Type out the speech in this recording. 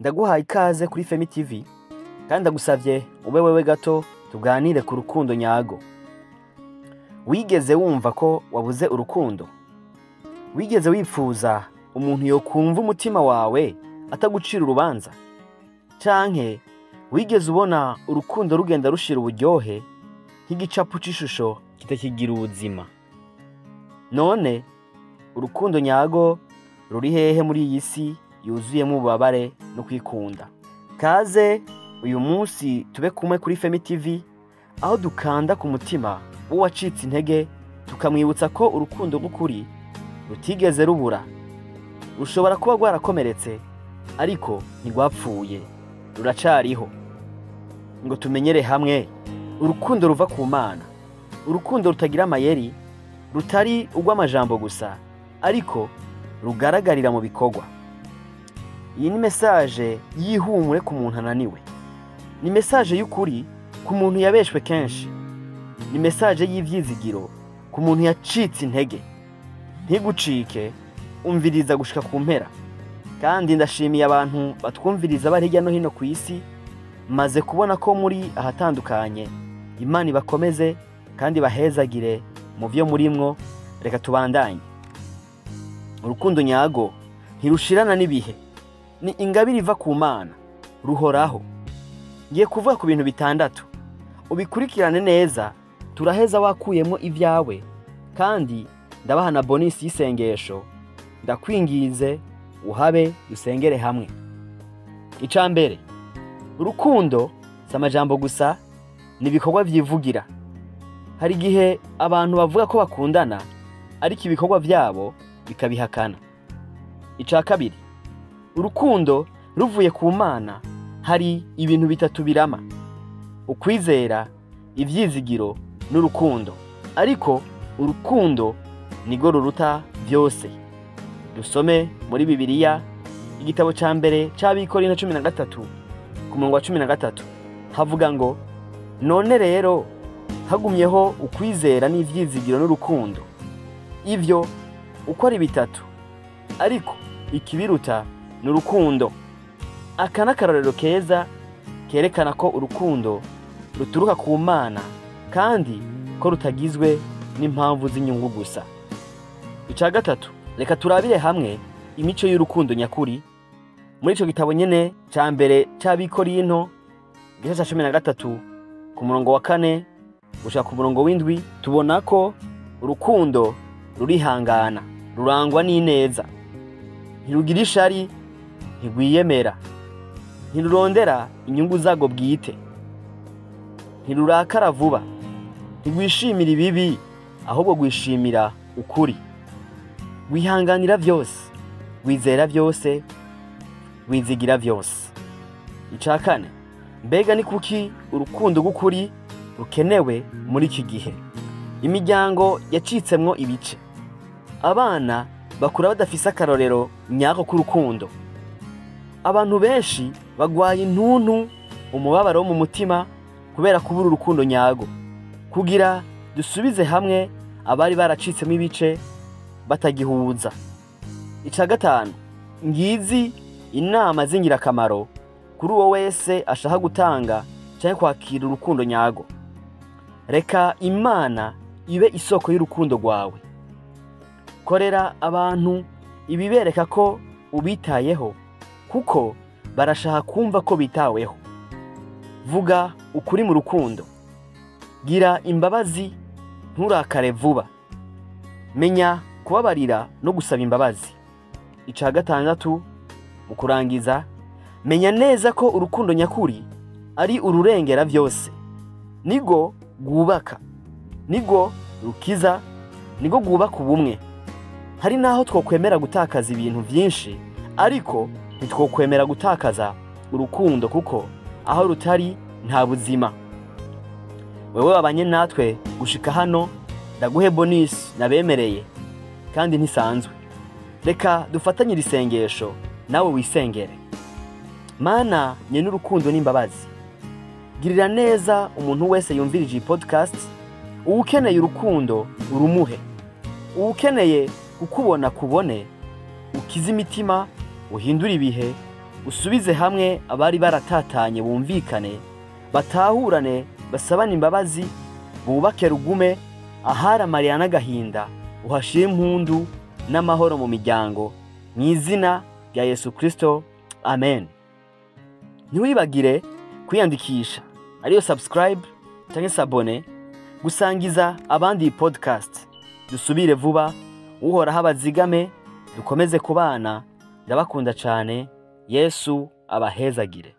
Ndaguhaye ikaze kuri Femi TV kandi ndagusavye ube wewe gato tuganire ku rukundo nyago. Wigeze wumva ko wabuze urukundo? Wigeze wipfuza umuntu yokumva umutima wawe atagucira urubanza? Canke wigeze ubona urukundo rugenda rushira uburyohe nk'igicapu c'ishusho kitakigira ubuzima? None urukundo nyago ruri hehe muri iyi si yuzuyemo ububabare no kwikunda? Kaze uyu munsi tube kumwe kuri Femi TV aho dukanda ku mutima w'uwacitse intege tukamwibutsa ko urukundo rw'ukuri rutigeze rubura. Rushobora kuba rwarakomeretse ariko ntigwapfuye, ruracariho. Ngo tumenyere hamwe urukundo ruva ku Mana, urukundo rutagira amayeri, rutari urw'amajambo gusa ariko rugaragarira mu bikorwa. Iyi ni message yihumure ku muntu ananiwe, ni message y'ukuri ku muntu yabeshwe kenshi, ni message y'ivyizigiro ku muntu yacitse intege. Ntigucike, umviriza gushika ku mpera. Kandi ndashimiye abantu batwumviriza bari hirya no hino ku isi, maze kubona ko muri ahatandukanye. Imana ibakomeze kandi bahezagire mu vyo murimwo. Reka tubandanye. Urukundo nyago ntirushirana n'ibihe, ni ingabire iva ku Mana, ruhoraho. Ngiye kuvuga ku bintu bitandatu, ubikurikirane neza, turaheza wakuyemo ivyawe, kandi ndabaha na bonus y'isengesho. Ndakwingize uhabe dusengere hamwe. Icambere, urukundo samajambo gusa, ni ibikorwa vyivugira. Hari gihe abantu bavuga ko bakundana ariko ibikorwa vyabo bikabihakana. Ica kabiri, urukundo ruvuye ku Mana hari ibintu bitatu birama: ukwizera, ivyizigiro n'urukundo. Ariko urukundo nigo ruruta vyose. Dusome muri Bibiliya igitabo ca mbere c'Abikorino 13 ku murongo wa 13 havuga ngo, none rero hagumyeho ukwizera n'ivyizigiro n'urukundo, ivyo uko ari bitatu, ariko ikibiruta n'urukundo. Aka n'akarorero keza kerekana ko urukundo ruturuka ku Mana kandi ko rutagizwe n'impamvu z'inyungu gusa. Ica gatatu, reka turabire hamwe imico y'urukundo nyakuri muri ico gitabo nyene ca mbere c'Abikorino igice ca 13 ku murongo wa 4 gushika ku murongo w'indwi. Tubona ko urukundo rurihangana, rurangwa n'ineza, ntirugira ishari, ntigwiyemera, ntirurondera inyungu zago bwite, ntirurakara vuba, ntigwishimira ibibi, ahubwo gwishimira ukuri. Wihanganira vyose, wizera vyose, wizigira vyose. Ica kane, mbega ni kuki urukundo rw'ukuri rukenewe muri iki gihe? Imiryango yacitsemwo ibice, abana bakura badafise akarorero nyako k'urukundo. Abantu benshi bagwaye intuntu, umubabaro wo mu mutima kubera kubura urukundo nyago. Kugira dusubize hamwe abari baracitsemo ibice batagihuza. Ica gatanu, ngizi inama z'ingirakamaro kuri uwo wese ashaka gutanga canke kwakira urukundo nyago. Reka Imana ibe isoko y'urukundo rwawe. Korera abantu ibibereka ko ubitayeho, kuko barashaka kumva ko bitaweho. Vuga ukuri mu rukundo. Gira imbabazi, nturakare vuba. Menya kubabarira no gusaba imbabazi. Ica gatandatu, mu kurangiza, menya neza ko urukundo nyakuri ari ururengera vyose. Nigo gwubaka, nigo rukiza, nigo gwubaka ubumwe. Hari naho twokwemera gutakaza ibintu vyinshi, ariko ntitwokwemera gutakaza urukundo, kuko aho rutari nta buzima. Wewe wabanye natwe gushika hano, ndaguhe bonus nabemereye kandi ntisanzwe. Reka dufatanye isengesho nawe wisengere. Mana nyene urukundo n'imbabazi, girira neza umuntu wese yumvirije iyi podcast. Ukeneye urukundo urumuhe, ukeneye kukubona kubone, ukize imitima, uhindura ibihe, usubize hamwe abari baratatanye bumvikane, batahurane, basabane imbabazi, bubake rugume, ahari amarira n'agahinda uhashire impundu n'amahoro mu miryango, mu izina rya Yesu Kristo, amen. Ntiwibagire kwiyandikisha, ariyo subscribe cyangwa s'abone, gusangiza abandi iyi podcast. Dusubire vuba, uhoraho abazigame, dukomeze kubana. Ndabakunda cyane. Yesu abahezagire.